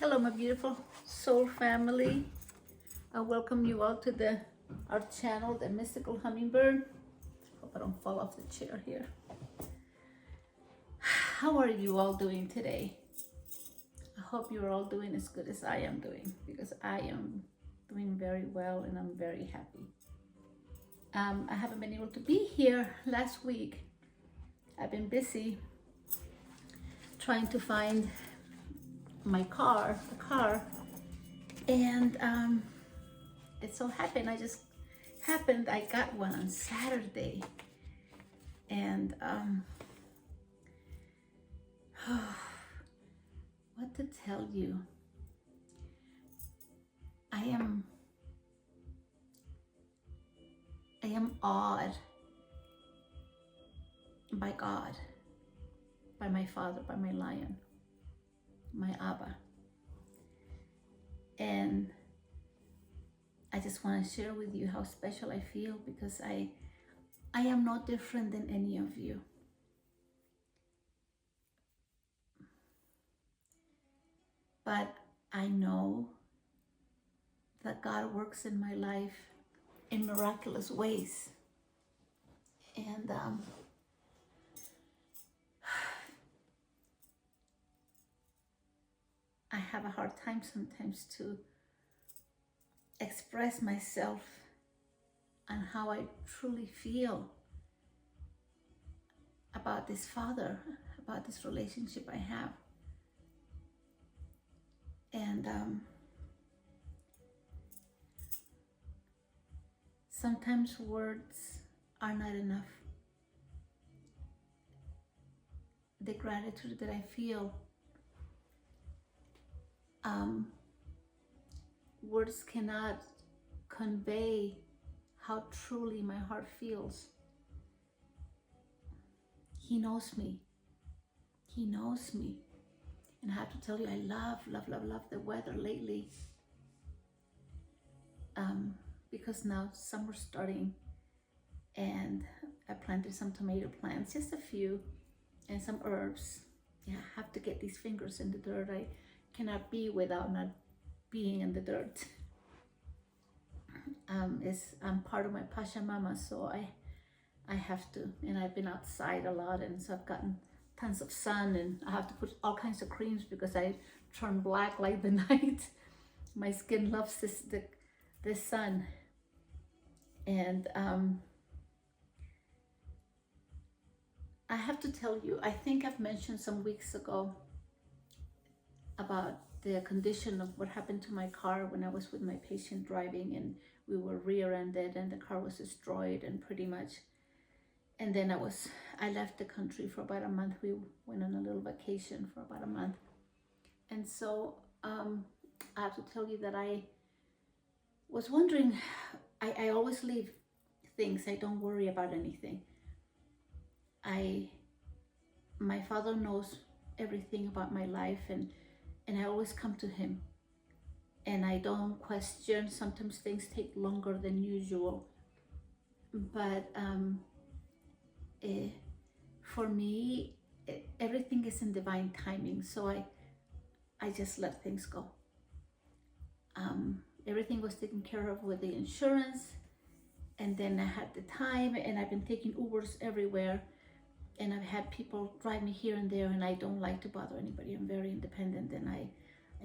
Hello, my beautiful soul family. I welcome you all to our channel, The Mystical Hummingbird. Hope I don't fall off the chair here. How are you all doing today? I hope you're all doing as good as I am doing, because I am doing very well and I'm very happy. I haven't been able to be here last week. I've been busy trying to find my car, and it so happened I got one on Saturday, and what to tell you, I am awed by God, by my Father, by my Lion, my Abba. And I just want to share with you how special I feel, because I am no different than any of you. But I know that God works in my life in miraculous ways. And I have a hard time sometimes to express myself and how I truly feel about this Father, about this relationship I have. And sometimes words are not enough. The gratitude that I feel, words cannot convey how truly my heart feels. He knows me. He knows me. And I have to tell you, I love the weather lately. Because now summer's starting, and I planted some tomato plants, just a few, and some herbs. Yeah, I have to get these fingers in the dirt. I cannot be without not being in the dirt. I'm part of my Pachamama, so I have to, and I've been outside a lot, and so I've gotten tons of sun, and I have to put all kinds of creams because I turn black like the night. My skin loves the sun. And I have to tell you, I think I've mentioned some weeks ago about the condition of what happened to my car when I was with my patient driving, and we were rear-ended and the car was destroyed, and pretty much. And then I left the country for about a month. We went on a little vacation for about a month. And so I have to tell you that I was wondering, I always leave things. I don't worry about anything. My Father knows everything about my life, and I always come to Him. And I don't question. Sometimes things take longer than usual. But for me, everything is in divine timing. So I just let things go. Everything was taken care of with the insurance, and then I had the time, and I've been taking Ubers everywhere, and I've had people drive me here and there, and I don't like to bother anybody. I'm very independent, and I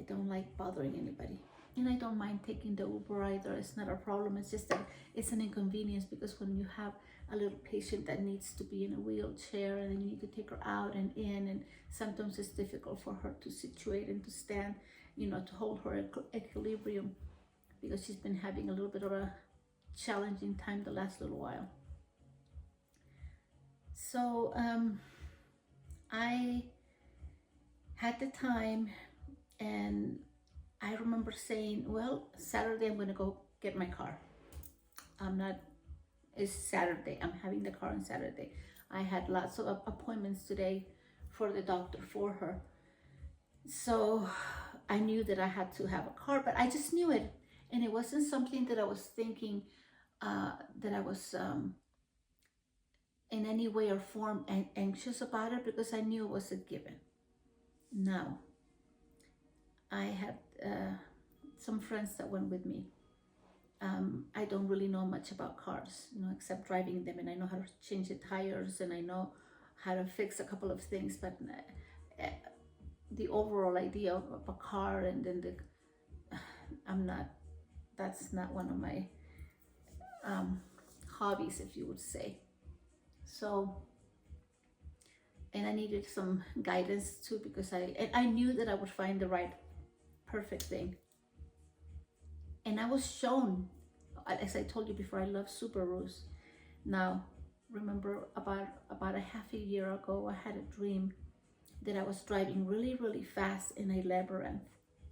don't like bothering anybody. And I don't mind taking the Uber either. It's not a problem. It's just that it's an inconvenience, because when you have a little patient that needs to be in a wheelchair, and then you need to take her out and in, and sometimes it's difficult for her to situate and to stand, to hold her equilibrium, because she's been having a little bit of a challenging time the last little while. So I had the time, and I remember saying, well, Saturday I'm going to go get my car. It's Saturday. I'm having the car on Saturday. I had lots of appointments today for the doctor for her. So I knew that I had to have a car, but I just knew it. And it wasn't something that I was thinking that I was in any way or form anxious about it, because I knew it was a given. Now, I had some friends that went with me. I don't really know much about cars, except driving them, and I know how to change the tires, and I know how to fix a couple of things, but the overall idea of a car, and then I'm not, that's not one of my hobbies, if you would say. So, and I needed some guidance too, because I knew that I would find the right perfect thing. And I was shown, as I told you before, I love Subarus. Now, remember about a half a year ago, I had a dream that I was driving really, really fast in a labyrinth,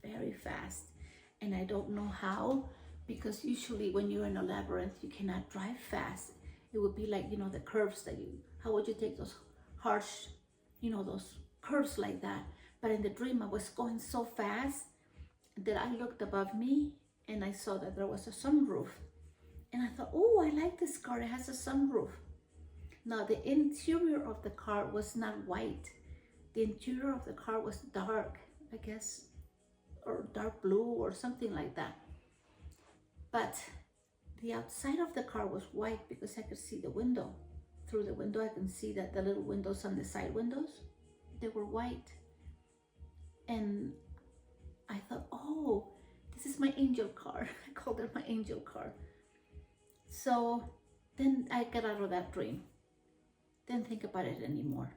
very fast. And I don't know how, because usually when you're in a labyrinth, you cannot drive fast. It would be like, the curves how would you take those harsh, those curves like that? But in the dream, I was going so fast that I looked above me and I saw that there was a sunroof. And I thought, oh, I like this car, it has a sunroof. Now, the interior of the car was not white. The interior of the car was dark, I guess, or dark blue or something like that. But the outside of the car was white because I could see the window. Through the window, I can see that the little windows on the side windows, they were white. And I thought, oh, this is my angel car. I called it my angel car. So then I got out of that dream. Didn't think about it anymore.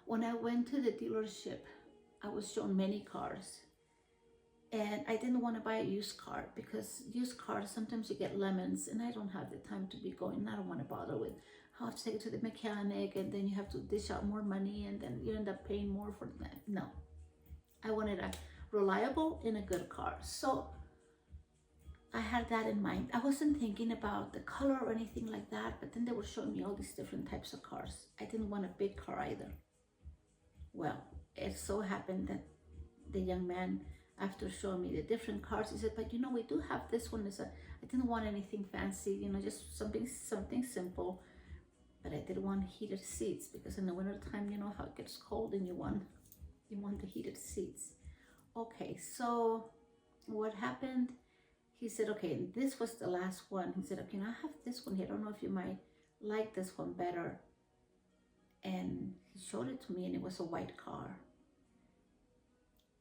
When I went to the dealership, I was shown many cars. And I didn't want to buy a used car because used cars, sometimes you get lemons, and I don't have the time to be going. I don't want to bother with how to take it to the mechanic, and then you have to dish out more money, and then you end up paying more for that. No, I wanted a reliable and a good car. So I had that in mind. I wasn't thinking about the color or anything like that, but then they were showing me all these different types of cars. I didn't want a big car either. Well, it so happened that the young man, after showing me the different cars, he said, but we do have this one. I didn't want anything fancy, just something simple. But I did want heated seats because in the wintertime, how it gets cold and you want the heated seats. Okay, so what happened? He said, okay, and this was the last one. He said, okay, I have this one here. I don't know if you might like this one better. And he showed it to me, and it was a white car.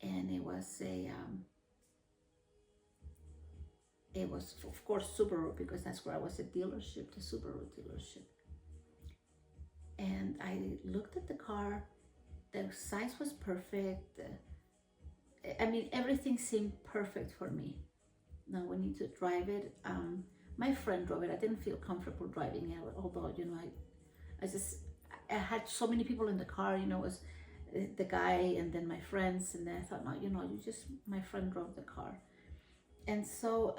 And it was it was, of course, Subaru, because that's where I was at dealership, the Subaru dealership. And I looked at the car. The size was perfect. Everything seemed perfect for me. Now we need to drive it. My friend drove it. I didn't feel comfortable driving it, although I had so many people in the car. It was the guy and then my friends, and then I thought, no, my friend drove the car. And so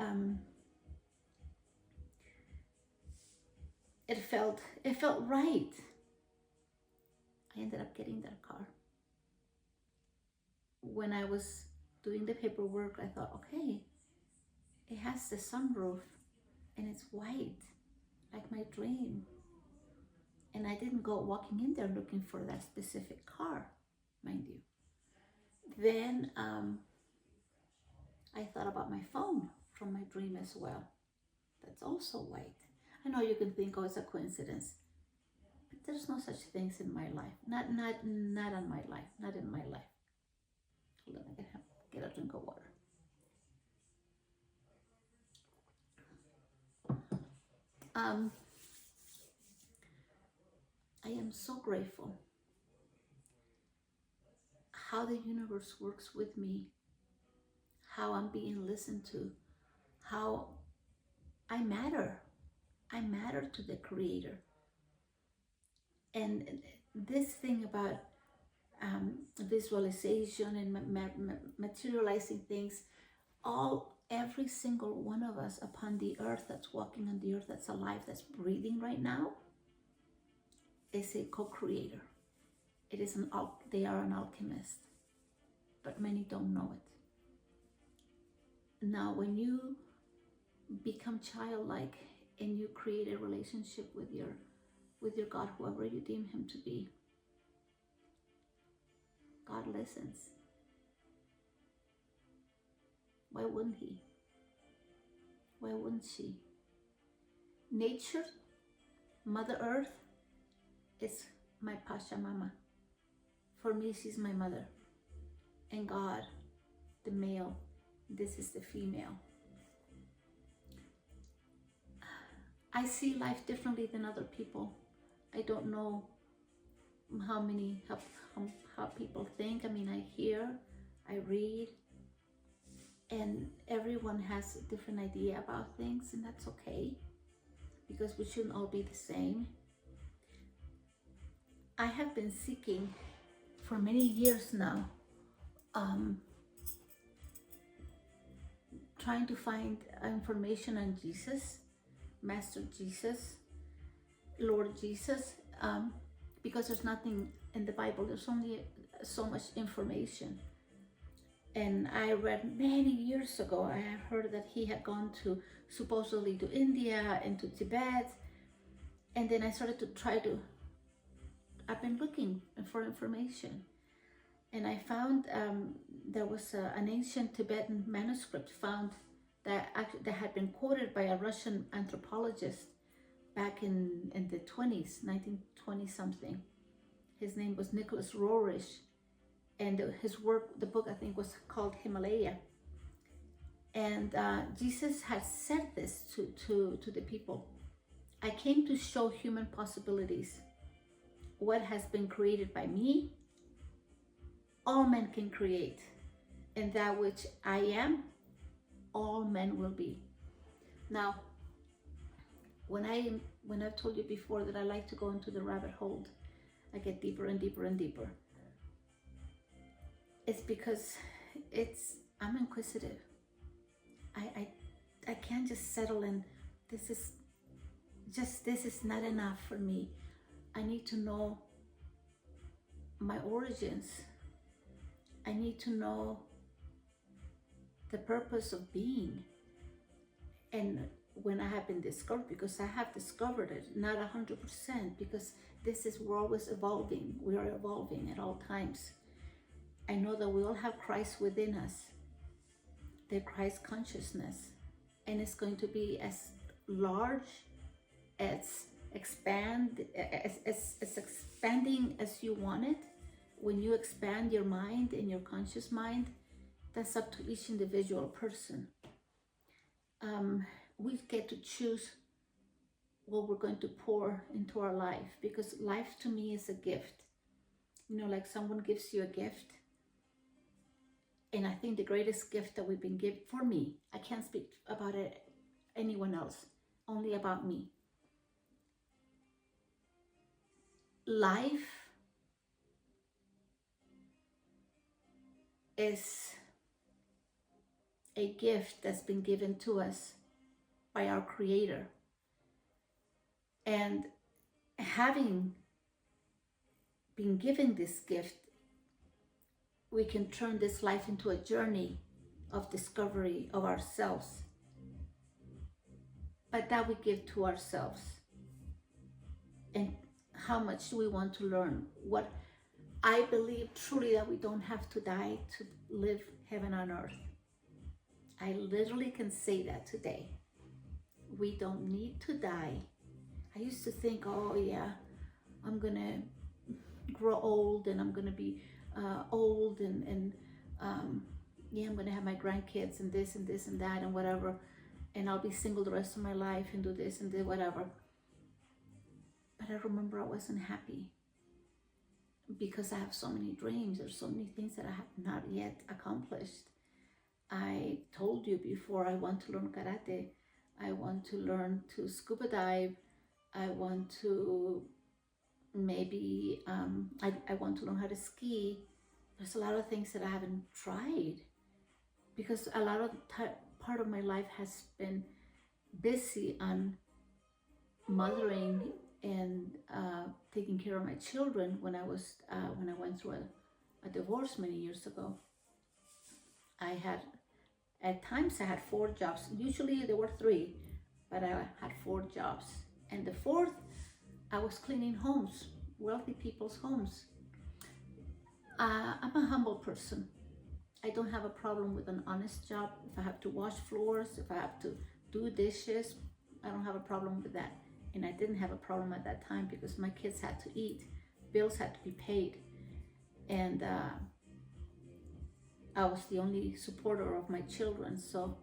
it felt right. I ended up getting that car. When I was doing the paperwork, I thought, okay, it has the sunroof and it's white, like my dream. And I didn't go walking in there looking for that specific car, mind you. Then I thought about my phone from my dream as well. That's also white. I know you can think, oh, it's a coincidence, but there's no such things in my life. Not in my life. Not in my life. Hold on, I can get a drink of water. I am so grateful how the universe works with me, how I'm being listened to, how I matter. I matter to the Creator. And this thing about visualization and materializing things, every single one of us upon the earth, that's walking on the earth, that's alive, that's breathing right now, is a co-creator. They are an alchemist, but many don't know it. Now, when you become childlike and you create a relationship with your God, whoever you deem him to be, God listens. Why wouldn't he? Why wouldn't she? Nature, Mother Earth, is my Pachamama. For me, she's my mother. And God, the male, this is the female. I see life differently than other people. I don't know how people think. I mean, I hear, I read, and everyone has a different idea about things, and that's okay, because we shouldn't all be the same. I have been seeking for many years now, trying to find information on Jesus, Master Jesus, Lord Jesus, because there's nothing in the Bible. There's only so much information. And I read many years ago, I heard that he had gone supposedly to India and to Tibet. And then I started to I've been looking for information. And I found there was an ancient Tibetan manuscript found that had been quoted by a Russian anthropologist back in the 20s, 1920 something. His name was Nicholas Roerich, and his work, the book I think was called Himalaya. And Jesus had said this to the people. I came to show human possibilities. What has been created by me, all men can create, and that which I am, all men will be. Now, when I've told you before that I like to go into the rabbit hole, I get deeper and deeper and deeper. It's because I'm inquisitive. I can't just settle in. This is not enough for me. I need to know my origins. I need to know the purpose of being. And when I have been discovered, because I have discovered it, not 100%, because we're always evolving. We are evolving at all times. I know that we all have Christ within us, the Christ consciousness, and it's going to be as large, as expanding as you want it. When you expand your mind and your conscious mind, that's up to each individual person. We get to choose what we're going to pour into our life, because life to me is a gift. You know, like someone gives you a gift, and I think the greatest gift that we've been given, for me, I can't speak about it, anyone else, only about me. Life is a gift that's been given to us by our Creator. And having been given this gift, we can turn this life into a journey of discovery of ourselves. But that we give to ourselves. And how much do we want to learn? What I believe truly, that we don't have to die to live heaven on earth. I literally can say that today. We don't need to die. I used to think, oh yeah, I'm gonna grow old, and I'm gonna be old, and yeah, I'm gonna have my grandkids and this and this and that and whatever, and I'll be single the rest of my life and do this and do whatever. But I remember I wasn't happy, because I have so many dreams. There's so many things that I have not yet accomplished. I told you before, I want to learn karate. I want to learn to scuba dive. I want to maybe, I want to learn how to ski. There's a lot of things that I haven't tried, because a lot of part of my life has been busy on mothering and taking care of my children. When I went through a divorce many years ago, at times I had 4 jobs. Usually there were 3, but I had 4 jobs. And the 4th, I was cleaning homes, wealthy people's homes. I'm a humble person. I don't have a problem with an honest job. If I have to wash floors, if I have to do dishes, I don't have a problem with that. And I didn't have a problem at that time because my kids had to eat, bills had to be paid, and I was the only supporter of my children, so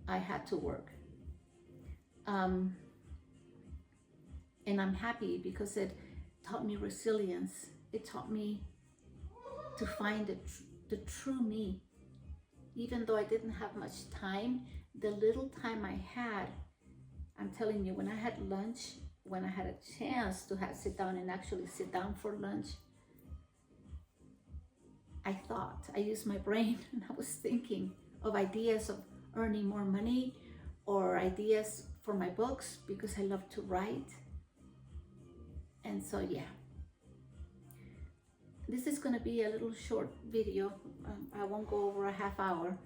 I had to work. Um, and I'm happy because it taught me resilience. It taught me to find the true me. Even though I didn't have much time, the little time I had, I'm telling you, when I had lunch, when I had a chance to sit down and actually sit down for lunch, I used my brain and I was thinking of ideas of earning more money or ideas for my books because I love to write. And so, yeah, this is going to be a little short video. I won't go over a half hour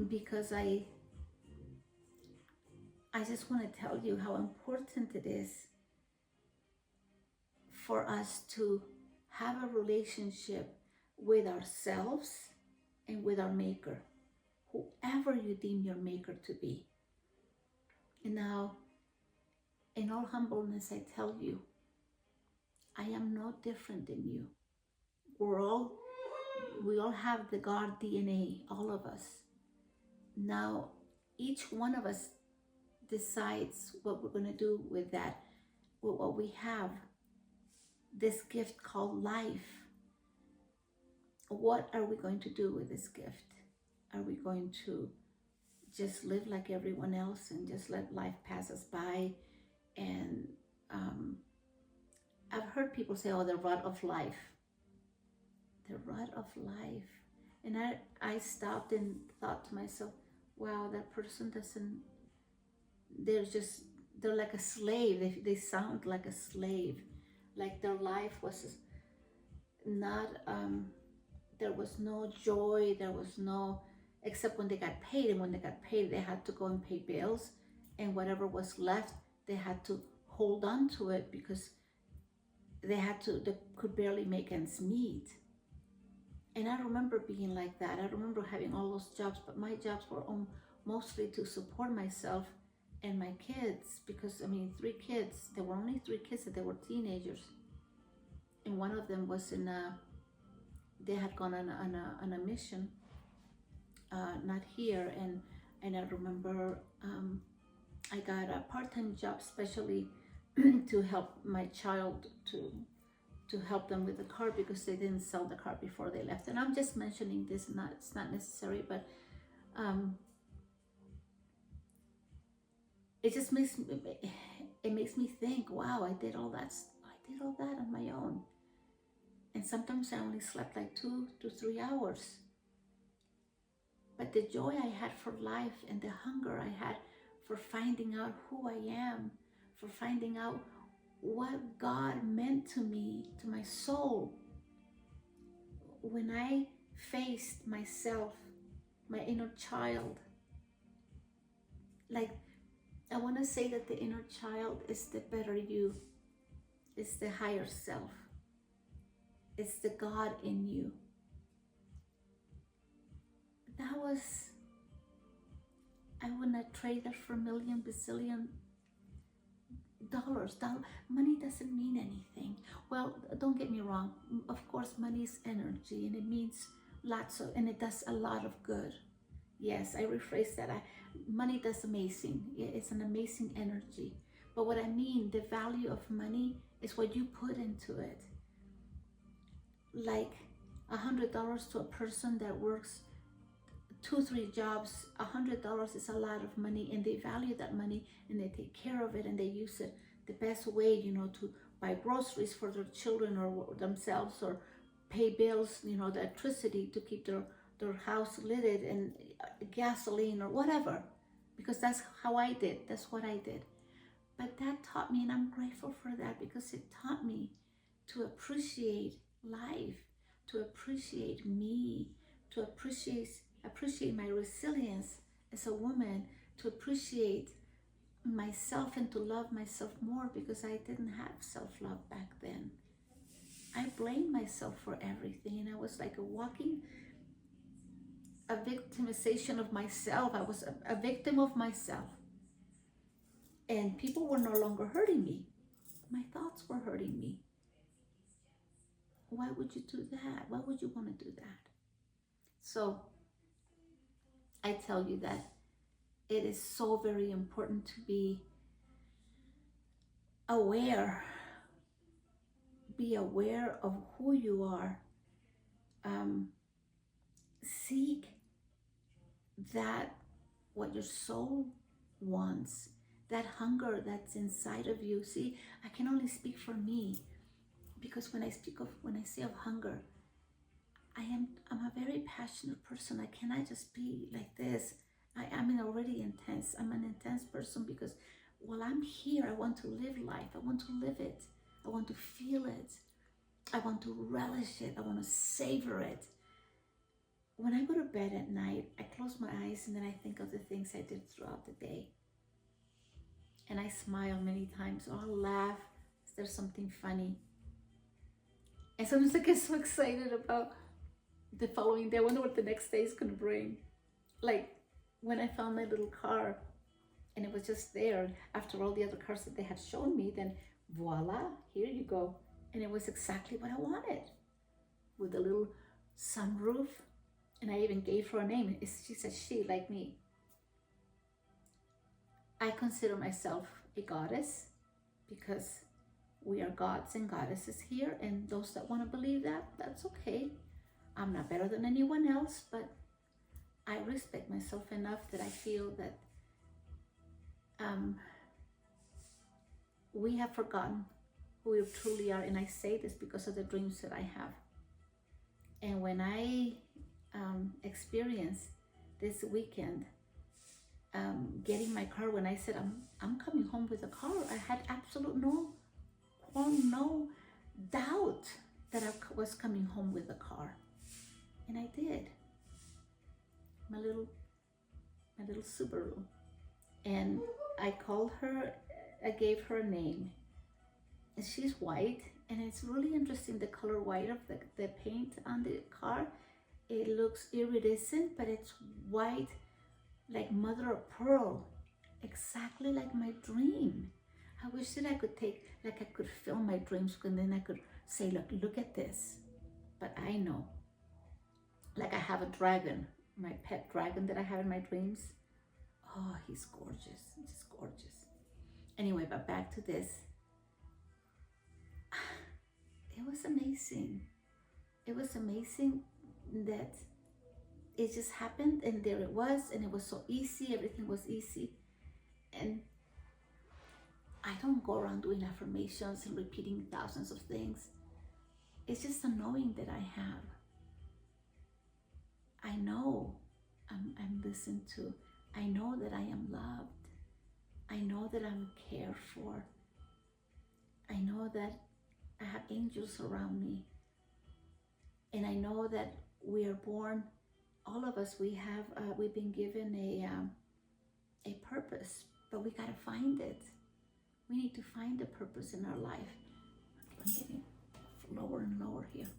because I just want to tell you how important it is for us to have a relationship with ourselves and with our maker, whoever you deem your maker to be. And now, in all humbleness, I tell you, I am no different than you. We all have the God DNA, all of us. Now, each one of us decides what we're going to do with that, with what we have, this gift called life. What are we going to do with this gift? Are we going to just live like everyone else and just let life pass us by? And I've heard people say, oh, the rut of life. The rut of life. And I stopped and thought to myself, wow, that person doesn't, they're like a slave. They sound like a slave. Like their life was not, there was no joy, there was no, except when they got paid. And when they got paid, they had to go and pay bills. And whatever was left, they had to hold on to it because they could barely make ends meet. And I remember being like that. I remember having all those jobs, but my jobs were mostly to support myself and my kids, because 3 kids, there were only 3 kids that they were teenagers. And one of them was they had gone on a mission, not here. And I remember I got a part-time job, especially to help my child, to help them with the car because they didn't sell the car before they left. And I'm just mentioning this, it's not necessary, but it just makes me think, wow, I did all that on my own. And sometimes I only slept like 2 to 3 hours. But the joy I had for life and the hunger I had for finding out who I am, for finding out what God meant to me, to my soul. When I faced myself, my inner child, like, I want to say that the inner child is the better you. It's the higher self. It's the God in you. That was, I would not trade that for a million, bazillion dollars. Money doesn't mean anything. Well, don't get me wrong. Of course, money is energy, and it means lots of, and it does a lot of good. Yes, I rephrase that. Money does amazing. It's an amazing energy. But what I mean, the value of money is what you put into it. Like $100 to a person that works 2-3 jobs, $100 is a lot of money, and they value that money and they take care of it and they use it the best way, to buy groceries for their children or themselves, or pay bills, the electricity to keep their house lit, and gasoline or whatever, because that's how I did. That's what I did. But that taught me, and I'm grateful for that, because it taught me to appreciate life, to appreciate me, to appreciate my resilience as a woman, to appreciate myself and to love myself more, because I didn't have self-love back then. I blamed myself for everything, and I was like a walking a victimization of myself. I was a victim of myself. And people were no longer hurting me. My thoughts were hurting me. Why would you do that? Why would you want to do that? So I tell you that it is so very important to be aware. Be aware of who you are. Seek that what your soul wants, that hunger that's inside of you. See, I can only speak for me, because when I say of hunger, I'm a very passionate person. I cannot just be like this. I'm already intense. I'm an intense person because while I'm here, I want to live life. I want to live it. I want to feel it. I want to relish it. I want to savor it. When I go to bed at night, I close my eyes and then I think of the things I did throughout the day. And I smile many times, or I'll laugh. There's something funny. And sometimes I get so excited about the following day. I wonder what the next day is going to bring. Like when I found my little car and it was just there after all the other cars that they had shown me, then voila, here you go. And it was exactly what I wanted, with a little sunroof. And I even gave her a name. She's a she, like me. I consider myself a goddess because we are gods and goddesses here. And those that want to believe that, that's okay. I'm not better than anyone else, but I respect myself enough that I feel that we have forgotten who we truly are. And I say this because of the dreams that I have. And when I experienced this weekend getting my car, when I said I'm coming home with a car, I had absolute no doubt that I was coming home with a car. And I did. My little Subaru. And I called her, I gave her a name. And she's white, and it's really interesting, the color white of the paint on the car. It looks iridescent, but it's white like mother of pearl, exactly like my dream. I wish that I could I could film my dreams, and then I could say, look at this. But I know, like I have a dragon, my pet dragon that I have in my dreams. Oh, he's gorgeous, just gorgeous. Anyway, but back to this. It was amazing. It was amazing that it just happened, and there it was, and it was so easy. Everything was easy. And I don't go around doing affirmations and repeating thousands of things. It's just a knowing that I have. I know I'm listened to. I know that I am loved. I know that I'm cared for. I know that I have angels around me. And I know that we are born, all of us, we've been given a purpose, but we gotta find it. We need to find the purpose in our life. I'm getting lower and lower here.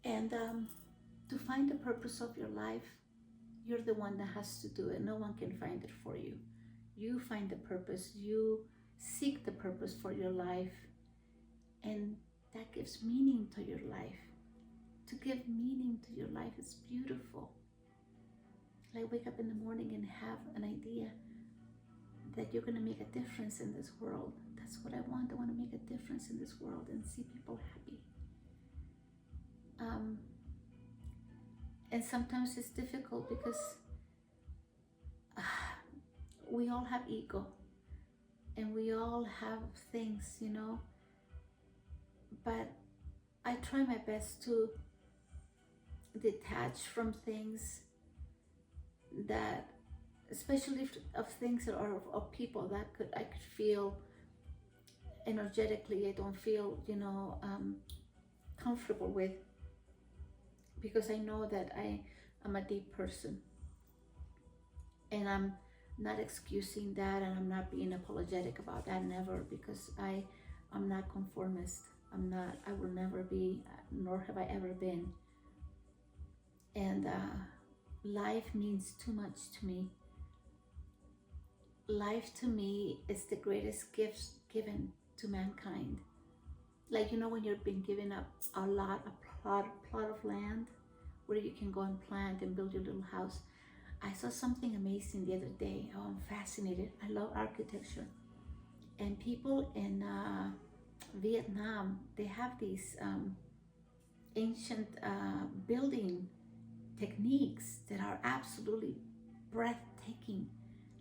And to find the purpose of your life, you're the one that has to do it. No one can find it for you. You find the purpose. You seek the purpose for your life. And that gives meaning to your life. To give meaning to your life is beautiful. Like wake up in the morning and have an idea that you're going to make a difference in this world. That's what I want. I want to make a difference in this world and see people happy. And sometimes it's difficult because we all have ego and we all have things, but I try my best to detach from things that, especially of things that are of people that I could feel energetically, I don't feel, comfortable with, because I know that I'm a deep person, and I'm not excusing that, and I'm not being apologetic about that, never, because I'm not conformist. I will never be, nor have I ever been. And life means too much to me. Life to me is the greatest gift given to mankind. Like, when you've been given a plot of land where you can go and plant and build your little house. I saw something amazing the other day. Oh, I'm fascinated. I love architecture. And people in Vietnam, they have these ancient building techniques that are absolutely breathtaking.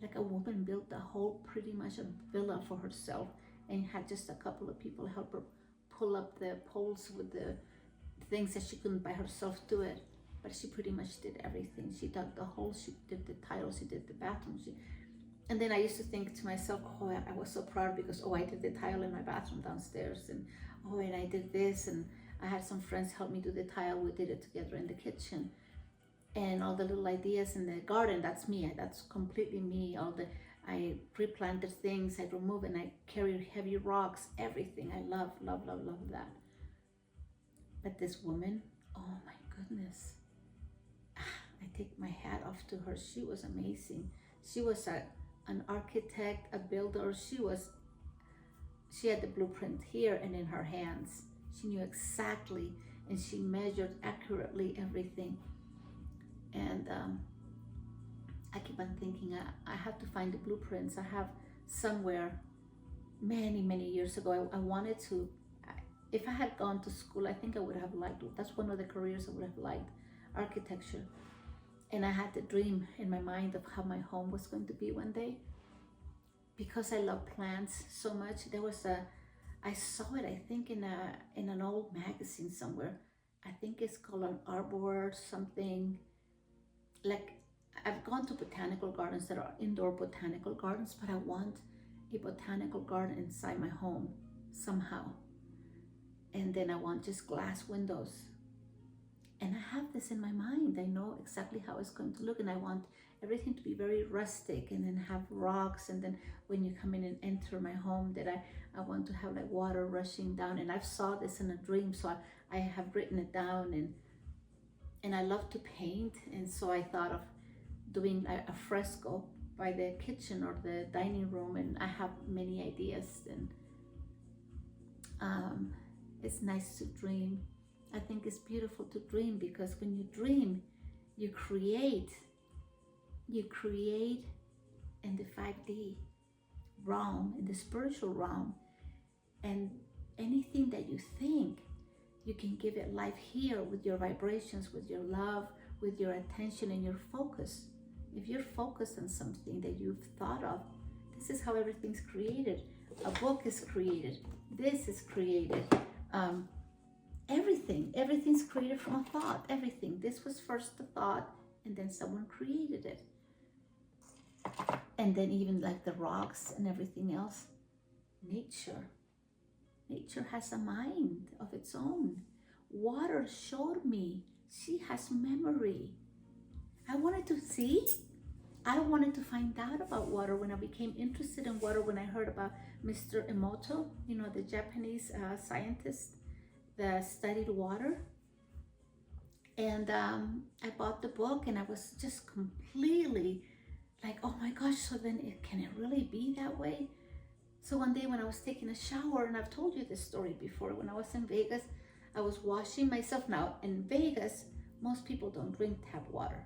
Like a woman built a whole, pretty much a villa for herself, and had just a couple of people help her pull up the poles with the things that she couldn't by herself do it. But she pretty much did everything. She dug the holes, she did the tiles, she did the bathroom. And then I used to think to myself, oh, I was so proud because, I did the tile in my bathroom downstairs, and and I did this, and I had some friends help me do the tile. We did it together in the kitchen. And all the little ideas in the garden, that's me. That's completely me. I replanted things, I remove and I carry heavy rocks, everything. I love, love, love, love that. But this woman, oh my goodness, I take my hat off to her. She was amazing. She was an architect, a builder. She had the blueprint here and in her hands. She knew exactly, and she measured accurately everything. And I keep on thinking, I have to find the blueprints. I have somewhere many, many years ago, I wanted to, if I had gone to school, I think I would have liked it. That's one of the careers I would have liked, architecture. And I had the dream in my mind of how my home was going to be one day. Because I love plants so much, I saw it, I think in an old magazine somewhere. I think it's called an arbor something. Like, I've gone to botanical gardens that are indoor botanical gardens, but I want a botanical garden inside my home somehow. And then I want just glass windows. And I have this in my mind. I know exactly how it's going to look, and I want everything to be very rustic, and then have rocks. And then when you come in and enter my home, that I want to have like water rushing down. And I've saw this in a dream, so I have written it down. And I love to paint, and so I thought of doing a fresco by the kitchen or the dining room, and I have many ideas. And it's nice to dream. I think it's beautiful to dream, because when you dream, you create in the 5D realm, in the spiritual realm, and anything that you think, you can give it life here with your vibrations, with your love, with your attention and your focus. If you're focused on something that you've thought of, this is how everything's created. A book is created. This is created. Everything's created from a thought. Everything. This was first the thought, and then someone created it. And then even like the rocks and everything else, Nature has a mind of its own. Water showed me she has memory. I wanted to find out about water when I became interested in water, when I heard about Mr. Emoto, the Japanese scientist that studied water. And I bought the book, and I was just completely like, oh my gosh, so then can it really be that way? So one day when I was taking a shower, and I've told you this story before, when I was in Vegas, I was washing myself. Now in Vegas, most people don't drink tap water.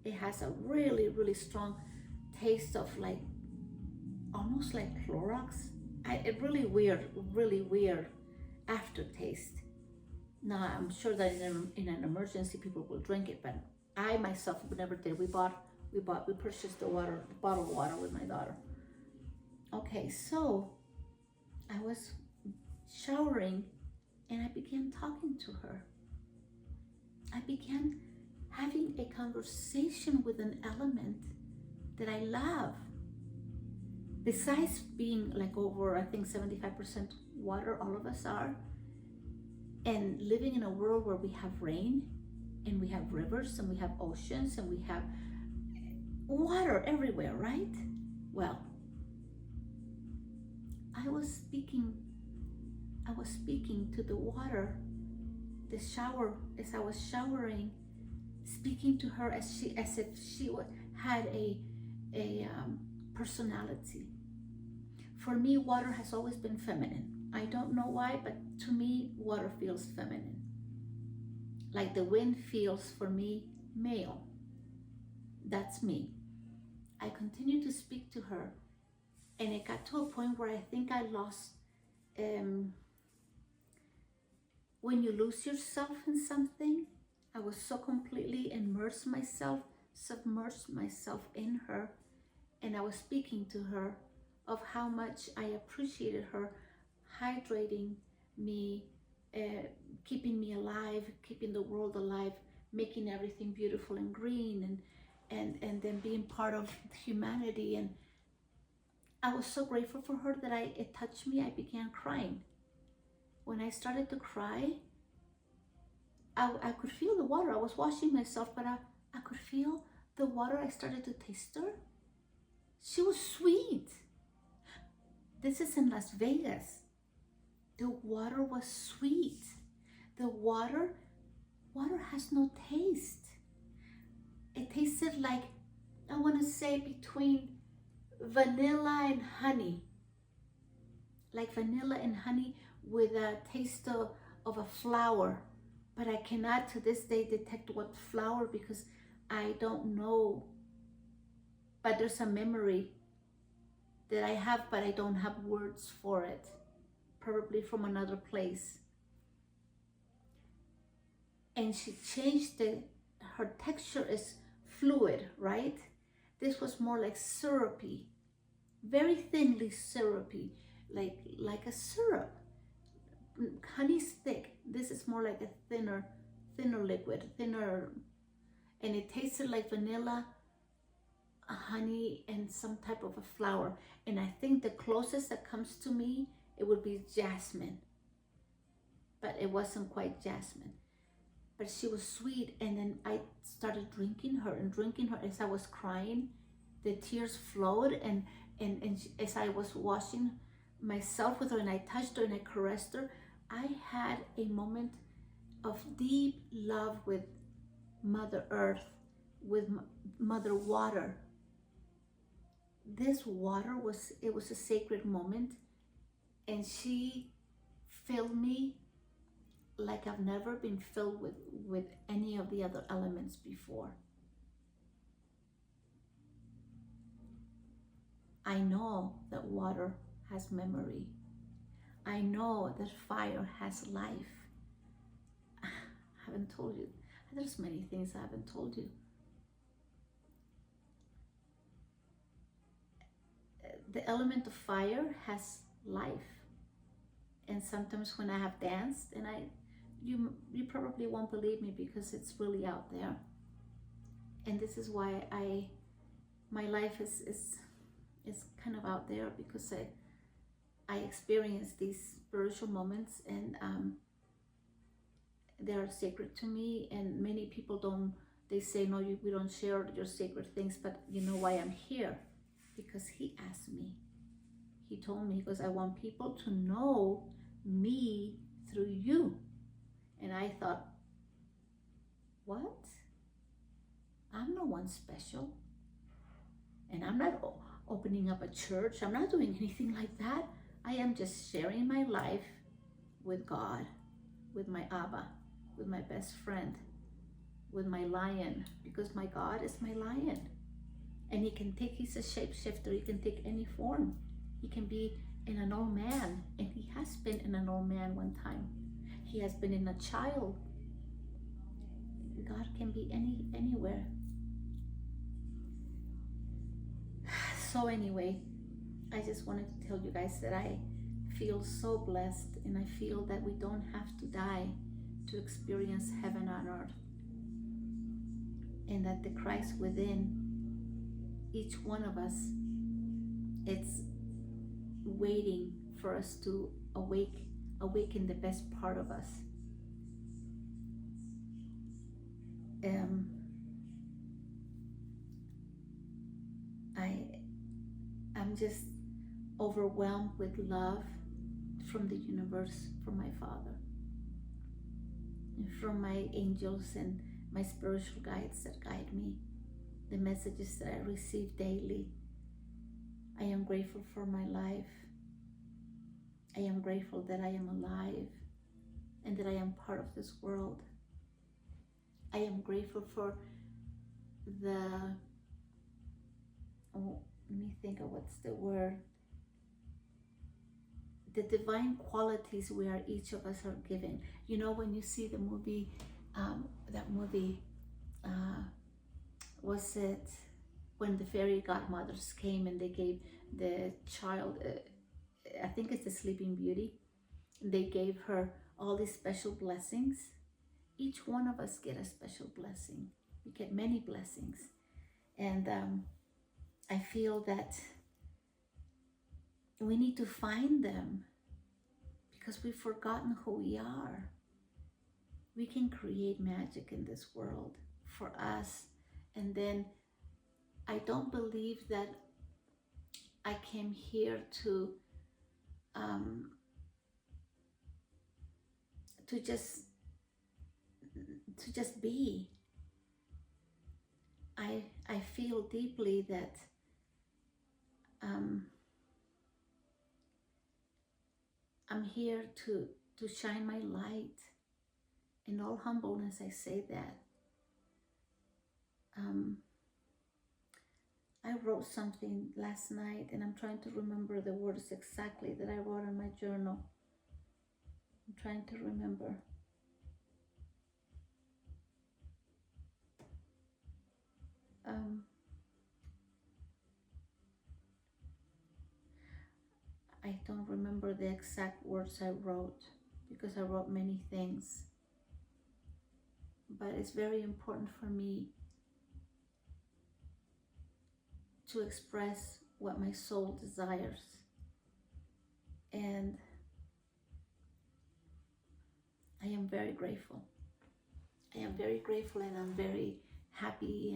It has a really, really strong taste of like, almost like Clorox. Really weird aftertaste. Now I'm sure that in an emergency people will drink it, but I myself never did. We purchased the bottled water with my daughter. Okay, so I was showering, and I began talking to her. I began having a conversation with an element that I love. Besides being like over, I think 75% water, all of us are, and living in a world where we have rain, and we have rivers, and we have oceans, and we have water everywhere, right? Well, I was speaking to the water, the shower. As I was showering, speaking to her as if she had a personality. For me, water has always been feminine. I don't know why, but to me, water feels feminine. Like the wind feels for me male. That's me. I continued to speak to her, and it got to a point where I think I lost. When you lose yourself in something, I was so completely submerged myself in her, and I was speaking to her of how much I appreciated her hydrating me, keeping me alive, keeping the world alive, making everything beautiful and green, and then being part of humanity. And I was so grateful for her that it touched me. I began crying. When I started to cry, I could feel the water. I was washing myself, but I could feel the water. I started to taste her. She was sweet. This is in Las Vegas. The water was sweet. The water has no taste. It tasted like, I want to say, between vanilla and honey. Like vanilla and honey with a taste of a flower. But I cannot to this day detect what flower, because I don't know. But there's a memory that I have, but I don't have words for it. Probably from another place. And she changed her texture is fluid, right? This was more like syrupy, very thinly syrupy, like a syrup. Honey's thick. This is more like a thinner liquid, and it tasted like vanilla, honey, and some type of a flower. And I think the closest that comes to me, it would be jasmine, but it wasn't quite jasmine. But she was sweet, and then I started drinking her as I was crying. The tears flowed, and as I was washing myself with her, and I touched her and I caressed her, I had a moment of deep love with Mother Earth, with Mother Water. This water was a sacred moment, and she filled me like I've never been filled with any of the other elements before. I know that water has memory. I know that fire has life. I haven't told you. There's many things I haven't told you. The element of fire has life. And sometimes when I have danced, and you probably won't believe me because it's really out there. And this is why my life is kind of out there, because I experience these spiritual moments, and they are sacred to me. And many people don't. They say, no, we don't share your sacred things. But you know why I'm here? Because he asked me. He told me, because I want people to know me through you. And I thought, what? I'm no one special. And I'm not opening up a church. I'm not doing anything like that. I am just sharing my life with God, with my Abba, with my best friend, with my lion, because my God is my lion. And he's a shapeshifter. He can take any form. He can be in an old man, and he has been in an old man one time. He has been in a child. God can be anywhere. So anyway, I just wanted to tell you guys that I feel so blessed, and I feel that we don't have to die to experience heaven on earth, and that the Christ within each one of us, it's waiting for us to awaken the best part of us. I'm just overwhelmed with love from the universe, from my Father, and from my angels, and my spiritual guides that guide me, the messages that I receive daily. I am grateful for my life. I am grateful that I am alive and that I am part of this world. I am grateful for let me think of what's the word, the divine qualities we are, each of us are given. You know, when you see the movie, that movie, was it when the fairy godmothers came and they gave the child, I think it's the Sleeping Beauty, they gave her all these special blessings. Each one of us get a special blessing. We get many blessings. And I feel that we need to find them because we've forgotten who we are. We can create magic in this world for us. And then I don't believe that I came here to just be. I feel deeply that I'm here to shine my light. In all humbleness, I say that. I wrote something last night and I'm trying to remember the words exactly that I wrote in my journal. I'm trying to remember. I don't remember the exact words I wrote because I wrote many things. But it's very important for me to express what my soul desires. And I am very grateful. I am very grateful and I'm very happy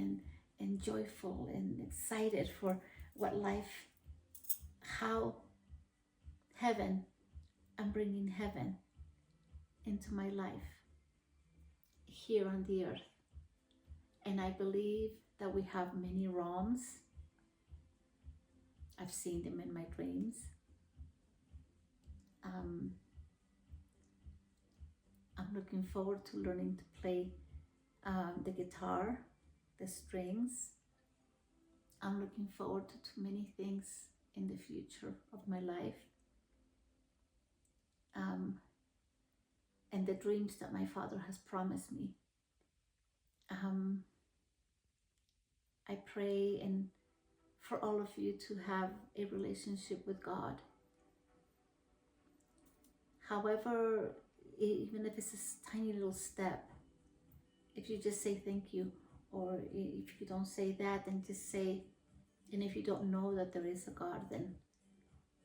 and joyful and excited for what life, how I'm bringing heaven into my life here on the earth. And I believe that we have many realms. I've seen them in my dreams. I'm looking forward to learning to play the guitar, the strings. I'm looking forward to many things in the future of my life. And the dreams that my Father has promised me. I pray and for all of you to have a relationship with God. However, even if it's a tiny little step, if you just say thank you, or if you don't say that, then just say, and if you don't know that there is a God, then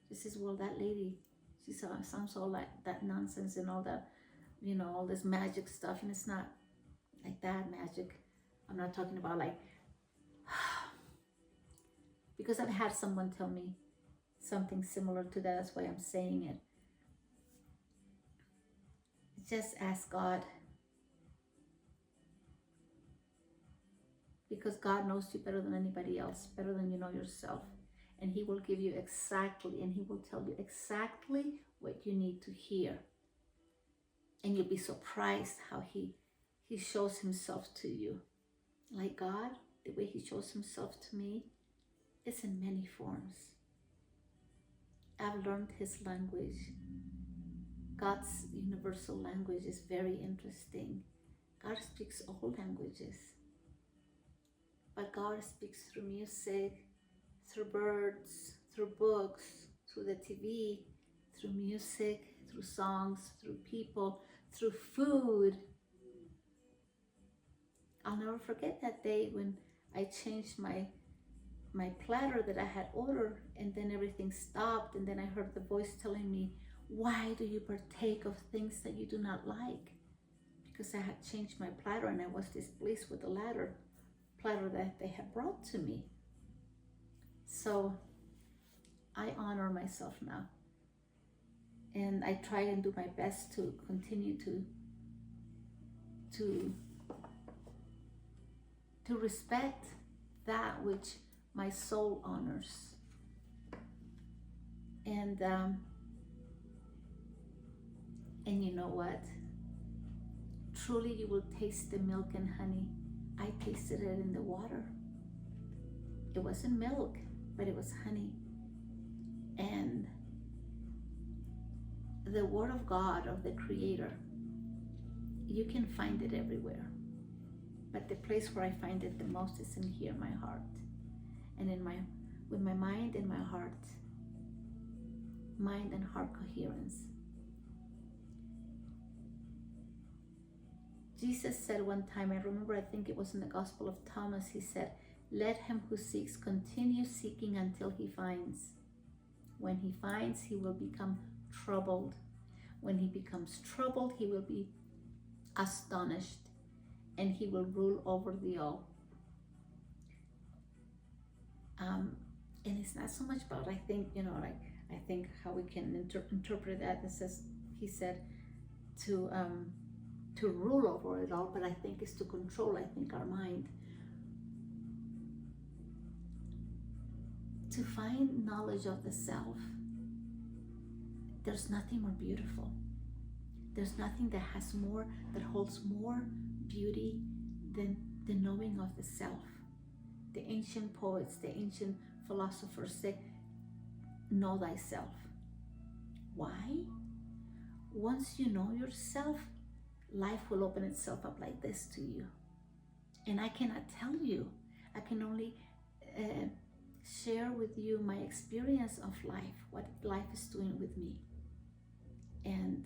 just says, well, that lady, she sounds all like that nonsense and all that, you know, all this magic stuff, and it's not like that magic. I'm not talking about like, because I've had someone tell me something similar to that, that's why I'm saying it. Just ask God, because God knows you better than anybody else, better than you know yourself. And He will give you exactly, and He will tell you exactly what you need to hear. And you'll be surprised how He shows Himself to you. Like God, the way He shows Himself to me is in many forms. I've learned His language. God's universal language is very interesting. God speaks all languages. But God speaks through music, through birds, through books, through the TV, through music, through songs, through people, through food. I'll never forget that day when I changed my platter that I had ordered, and then everything stopped, and then I heard the voice telling me, why do you partake of things that you do not like? Because I had changed my platter and I was displeased with the platter that they had brought to me. So I honor myself now, and I try and do my best to continue to to respect that which my soul honors. And you know what? Truly you will taste the milk and honey. I tasted it in the water. It wasn't milk, but it was honey. And the Word of God, of the Creator, you can find it everywhere. But the place where I find it the most is in here, my heart. And with my mind and my heart. Mind and heart coherence. Jesus said one time, I remember, I think it was in the Gospel of Thomas, he said, "Let him who seeks continue seeking until he finds. When he finds, he will become troubled. When he becomes troubled, he will be astonished, and he will rule over the all." And it's not so much about, I think, I think how we can interpret that. It says, he said, to rule over it all, but I think it's to control, I think, our mind. To find knowledge of the self, there's nothing more beautiful. There's nothing that holds more beauty than the knowing of the self. The ancient poets, the ancient philosophers say, know thyself. Why? Once you know yourself, life will open itself up like this to you. And I cannot tell you. I can only share with you my experience of life, what life is doing with me. And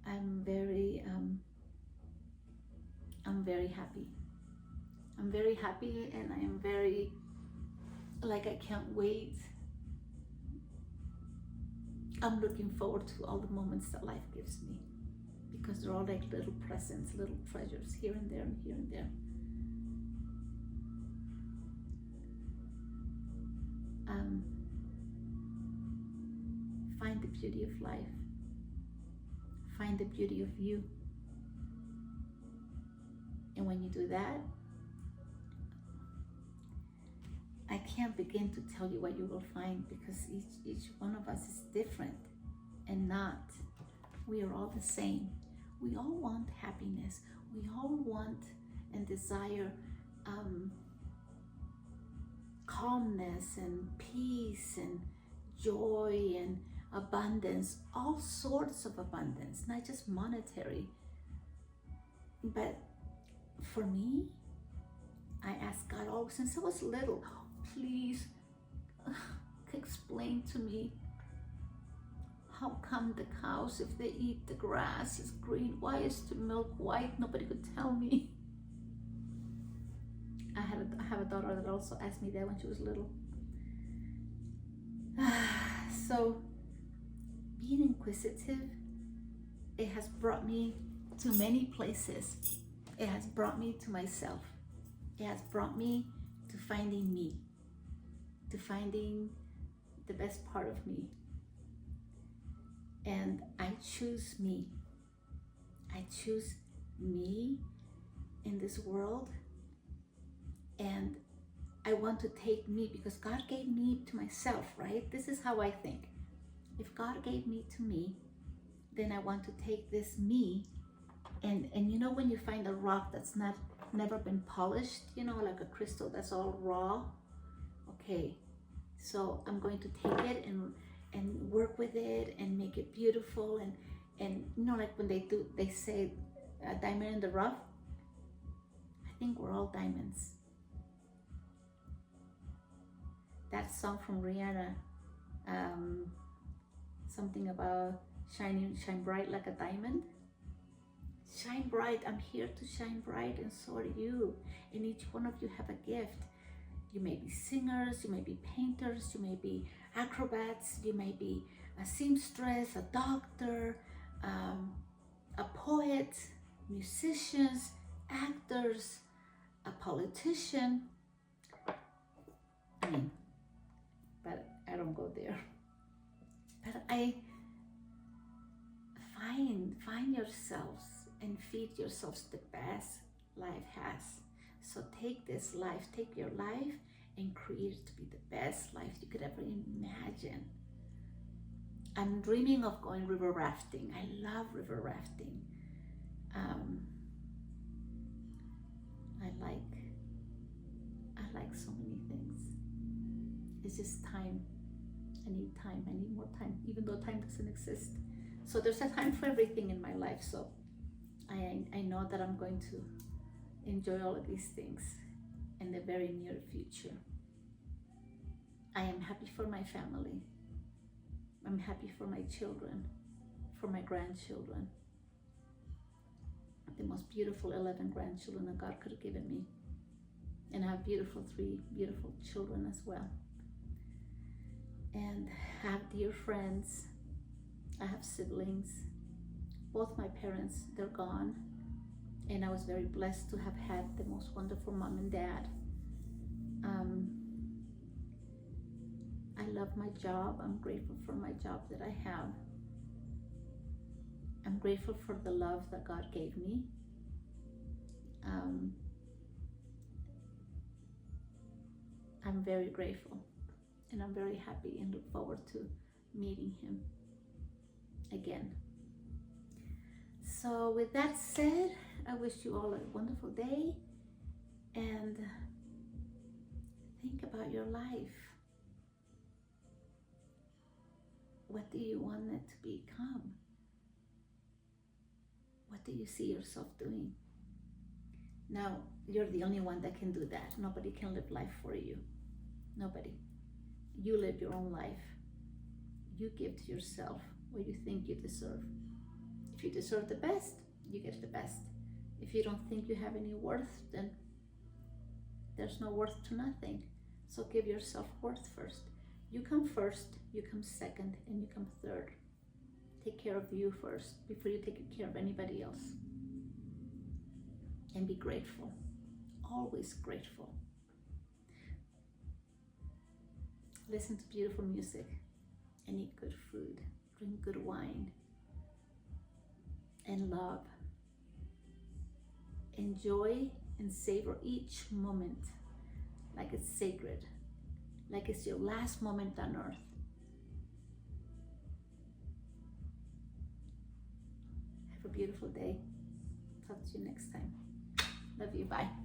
I'm very happy. I'm very happy, and I am very, I can't wait. I'm looking forward to all the moments that life gives me, because they're all like little presents, little treasures here and there and here and there. Find the beauty of life. Find the beauty of you. And when you do that, I can't begin to tell you what you will find, because each one of us is different and not. We are all the same. We all want happiness. We all want and desire calmness and peace and joy and abundance, all sorts of abundance, not just monetary. But for me, I asked God always since I was little, please explain to me, how come the cows, if they eat the grass, is green? Why is the milk white? Nobody could tell me. I have a daughter that also asked me that when she was little. So being inquisitive, it has brought me to many places. It has brought me to myself. It has brought me to finding me, to finding the best part of me. And I choose me. I choose me in this world. And I want to take me, because God gave me to myself, right? This is how I think. If God gave me to me, then I want to take this me, and you know, when you find a rock that's never been polished, like a crystal that's all raw, okay, so I'm going to take it and work with it and make it beautiful, and like when they say a diamond in the rough, I think we're all diamonds. That song from Rihanna, something about shine bright like a diamond. Shine bright. I'm here to shine bright, and so are you. And each one of you have a gift. You may be singers, you may be painters, you may be acrobats, you may be a seamstress, a doctor, a poet, musicians, actors, a politician. But I don't go there. But yourselves and feed yourselves the best life has. So take this life, take your life and create it to be the best life you could ever imagine. I'm dreaming of going river rafting. I love river rafting. I like so many things. It's just time. I need time. I need more time, even though time doesn't exist. So there's a time for everything in my life. So I know that I'm going to enjoy all of these things in the very near future. I am happy for my family. I'm happy for my children, for my grandchildren. The most beautiful 11 grandchildren that God could have given me. And I have 3 beautiful children as well. And I have dear friends. I have siblings. Both my parents, they're gone. And I was very blessed to have had the most wonderful mom and dad. I love my job. I'm grateful for my job that I have. I'm grateful for the love that God gave me. I'm very grateful and I'm very happy and look forward to meeting him again. So with that said, I wish you all a wonderful day and think about your life. What do you want it to become? What do you see yourself doing? Now, you're the only one that can do that. Nobody can live life for you. Nobody. You live your own life. You give to yourself what you think you deserve. If you deserve the best, you get the best. If you don't think you have any worth, then there's no worth to nothing. So give yourself worth first. You come first, you come second, and you come third. Take care of you first before you take care of anybody else. And be grateful. Always grateful. Listen to beautiful music and eat good food. Drink good wine. And love. Enjoy and savor each moment like it's sacred, like it's your last moment on earth. Have a beautiful day. Talk to you next time. Love you. Bye.